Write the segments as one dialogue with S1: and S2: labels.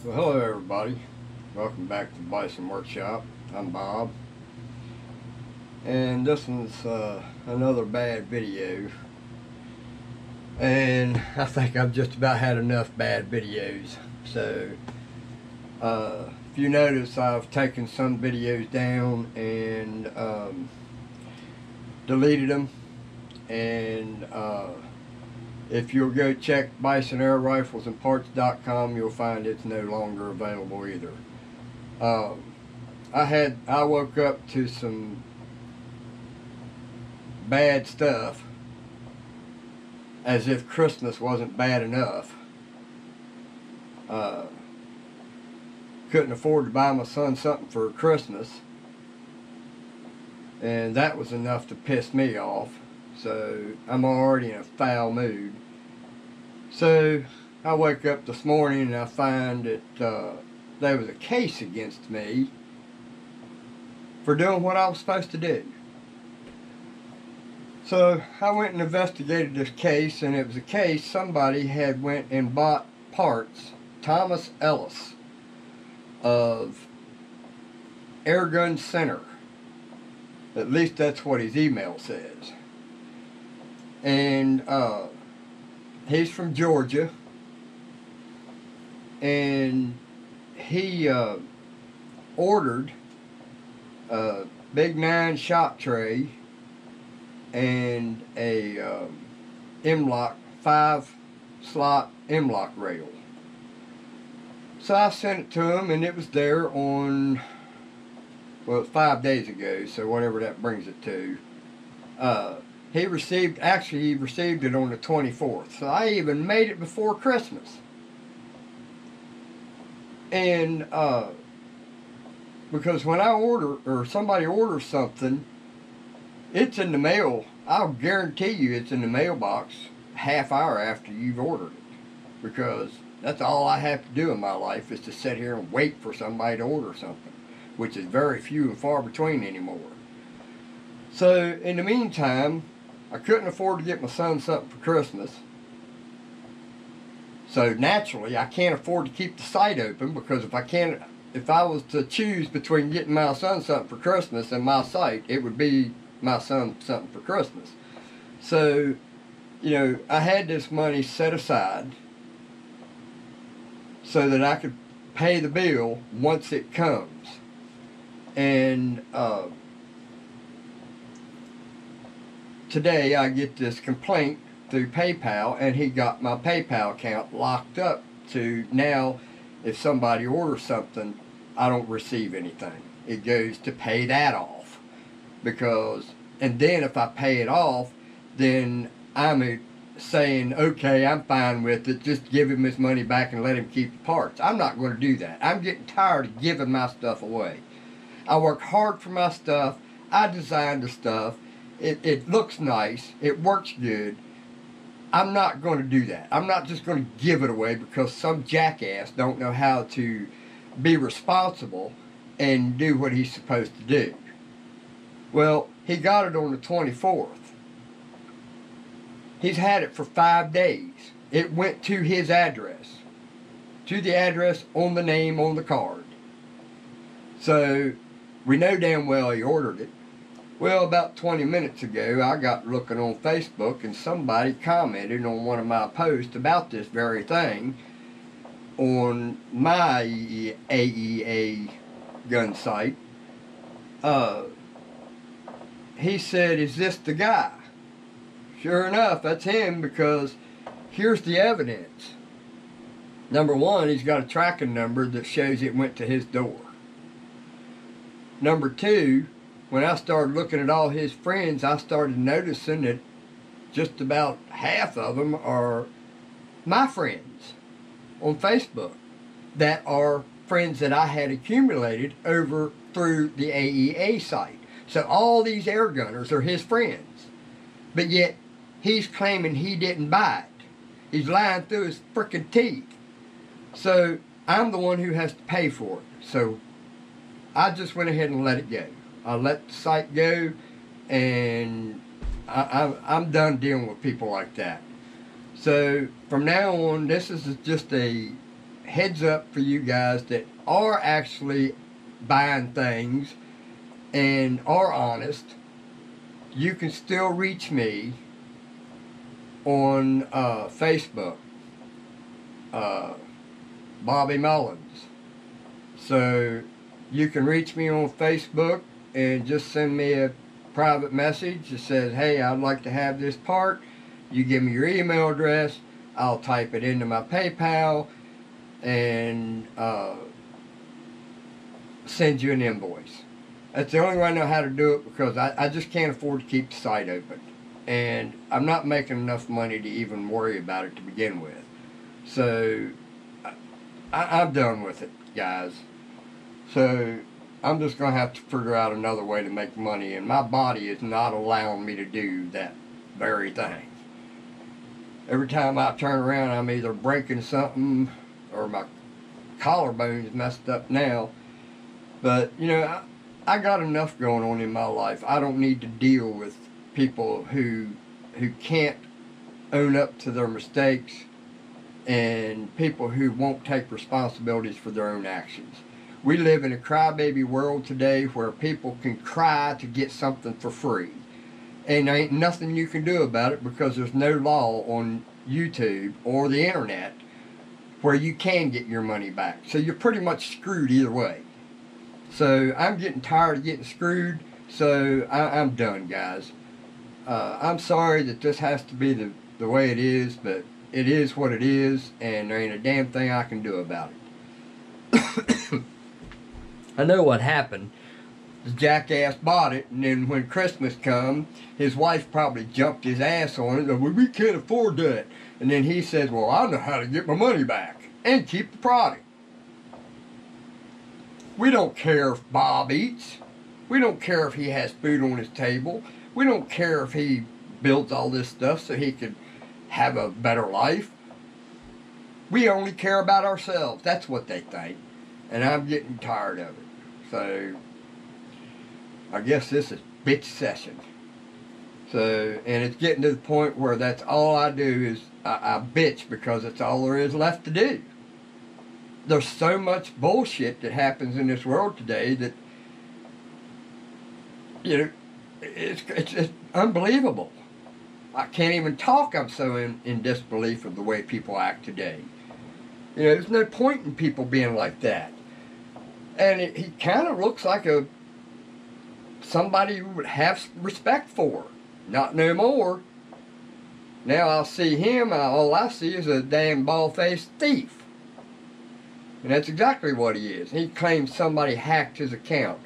S1: Well, hello everybody. Welcome back to Bison Workshop. I'm Bob. And this one's another bad video. And I think I've just about had enough bad videos. So, if you notice, I've taken some videos down and deleted them. And if you'll go check Bison Air Rifles and Parts.com, you'll find it's no longer available either. I woke up to some bad stuff, as if Christmas wasn't bad enough. Couldn't afford to buy my son something for Christmas, and that was enough to piss me off. So I'm already in a foul mood. So I wake up this morning and I find that there was a case against me for doing what I was supposed to do. So I went and investigated this case, and it was a case somebody had went and bought parts, Thomas Ellis of Airgun Center. At least that's what his email says. And he's from Georgia, and he ordered a big 9 shot tray and a M-lock 5-slot M-lock rail. So I sent it to him, and it was there on, well, it's 5 days ago, so whatever that brings it to. He received it on the 24th. So I even made it before Christmas. And because when I order, or somebody orders something, it's in the mail. I'll guarantee you it's in the mailbox half hour after you've ordered it. Because that's all I have to do in my life, is to sit here and wait for somebody to order something, which is very few and far between anymore. So in the meantime, I couldn't afford to get my son something for Christmas. So naturally, I can't afford to keep the site open, because if I was to choose between getting my son something for Christmas and my site, it would be my son something for Christmas. So, you know, I had this money set aside so that I could pay the bill once it comes. And today I get this complaint through PayPal, and he got my PayPal account locked up to now if somebody orders something, I don't receive anything. It goes to pay that off. And then if I pay it off, then I'm saying, okay, I'm fine with it, just give him his money back and let him keep the parts. I'm not going to do that. I'm getting tired of giving my stuff away. I work hard for my stuff. I designed the stuff. It looks nice. It works good. I'm not going to do that. I'm not just going to give it away because some jackass don't know how to be responsible and do what he's supposed to do. Well, he got it on the 24th. He's had it for 5 days. It went to his address. To the address on the name on the card. So we know damn well he ordered it. Well, about 20 minutes ago, I got looking on Facebook, and somebody commented on one of my posts about this very thing on my AEA gun site. He said, "Is this the guy?" Sure enough, that's him, because here's the evidence. Number one, he's got a tracking number that shows it went to his door. Number two, when I started looking at all his friends, I started noticing that just about half of them are my friends on Facebook that are friends that I had accumulated over through the AEA site. So all these air gunners are his friends. But yet, he's claiming he didn't buy it. He's lying through his frickin' teeth. So I'm the one who has to pay for it. So I just went ahead and let it go. I let the site go, and I'm done dealing with people like that. So from now on, this is just a heads up for you guys that are actually buying things and are honest. You can still reach me on Facebook, Bobby Mullins. So you can reach me on Facebook and just send me a private message that says, hey, I'd like to have this part. You give me your email address, I'll type it into my PayPal and send you an invoice. That's the only way I know how to do it, because I just can't afford to keep the site open. And I'm not making enough money to even worry about it to begin with. So I'm done with it, guys. So I'm just going to have to figure out another way to make money, and my body is not allowing me to do that very thing. Every time I turn around, I'm either breaking something or my collarbone's messed up now. But, you know, I got enough going on in my life. I don't need to deal with people who can't own up to their mistakes, and people who won't take responsibilities for their own actions. We live in a crybaby world today where people can cry to get something for free. And there ain't nothing you can do about it, because there's no law on YouTube or the internet where you can get your money back. So you're pretty much screwed either way. So I'm getting tired of getting screwed, so I'm done, guys. I'm sorry that this has to be the way it is, but it is what it is, and there ain't a damn thing I can do about it. I know what happened. The jackass bought it, and then when Christmas come, his wife probably jumped his ass on it. Well, we can't afford that. And then he says, well, I know how to get my money back and keep the product. We don't care if Bob eats. We don't care if he has food on his table. We don't care if he builds all this stuff so he could have a better life. We only care about ourselves. That's what they think. And I'm getting tired of it. So I guess this is bitch session. So, and it's getting to the point where that's all I do is I bitch, because it's all there is left to do. There's so much bullshit that happens in this world today that, you know, it's unbelievable. I can't even talk. I'm so in disbelief of the way people act today. You know, there's no point in people being like that. And he kind of looks like somebody you would have respect for. Not no more. Now I'll see him, all I see is a damn bald-faced thief. And that's exactly what he is. He claims somebody hacked his account.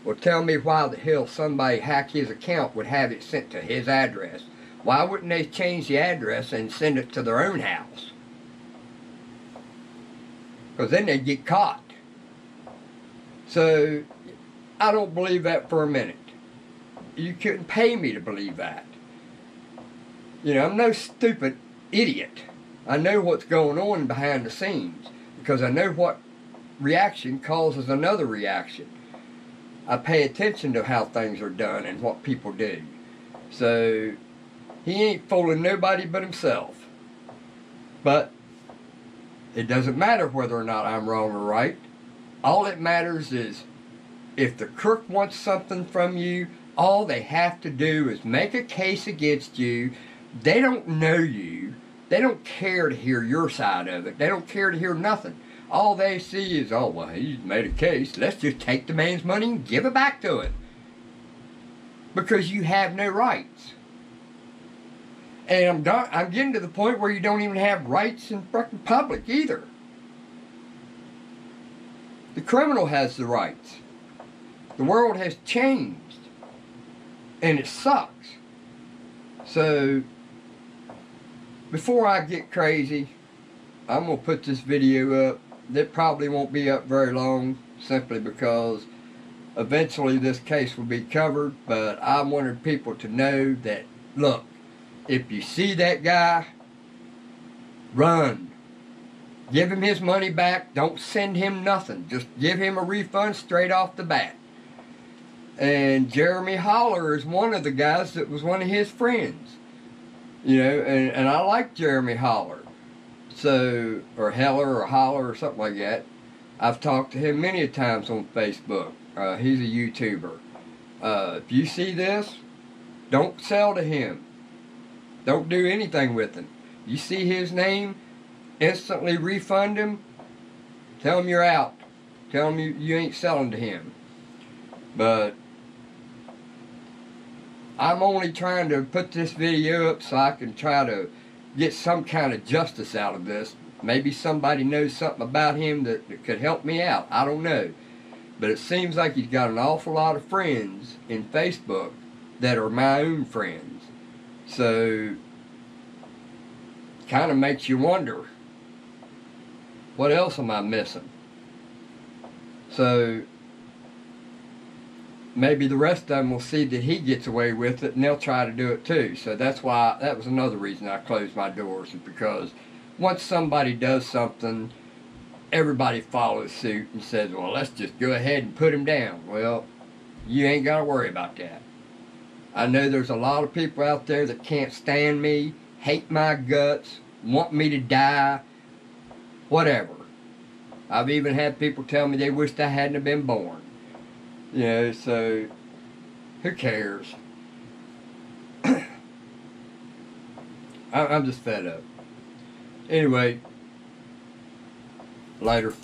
S1: Well, tell me why the hell somebody hacked his account would have it sent to his address. Why wouldn't they change the address and send it to their own house? Because then they'd get caught. So, I don't believe that for a minute. You couldn't pay me to believe that. You know, I'm no stupid idiot. I know what's going on behind the scenes, because I know what reaction causes another reaction. I pay attention to how things are done and what people do. So, he ain't fooling nobody but himself. But it doesn't matter whether or not I'm wrong or right. All that matters is if the crook wants something from you, all they have to do is make a case against you. They don't know you. They don't care to hear your side of it. They don't care to hear nothing. All they see is, oh, well, he's made a case. Let's just take the man's money and give it back to him. Because you have no rights. And I'm getting to the point where you don't even have rights in fucking public either. The criminal has the rights. The world has changed. And it sucks. So, before I get crazy, I'm going to put this video up. It probably won't be up very long, simply because eventually this case will be covered. But I wanted people to know that, look, if you see that guy, run. Give him his money back. Don't send him nothing. Just give him a refund straight off the bat. And Jeremy Holler is one of the guys that was one of his friends. You know, and I like Jeremy Holler. So, or Heller or Holler or something like that. I've talked to him many times on Facebook. He's a YouTuber. If you see this, don't sell to him. Don't do anything with him. You see his name, instantly refund him. Tell him you're out. Tell him you ain't selling to him. But I'm only trying to put this video up so I can try to get some kind of justice out of this. Maybe somebody knows something about him that could help me out. I don't know. But it seems like he's got an awful lot of friends in Facebook that are my own friends. So, kind of makes you wonder, what else am I missing? So, maybe the rest of them will see that he gets away with it and they'll try to do it too. So that's why, that was another reason I closed my doors, is because once somebody does something, everybody follows suit and says, well, let's just go ahead and put him down. Well, you ain't got to worry about that. I know there's a lot of people out there that can't stand me, hate my guts, want me to die, whatever. I've even had people tell me they wished I hadn't have been born. You know, so who cares? I'm just fed up. Anyway, later.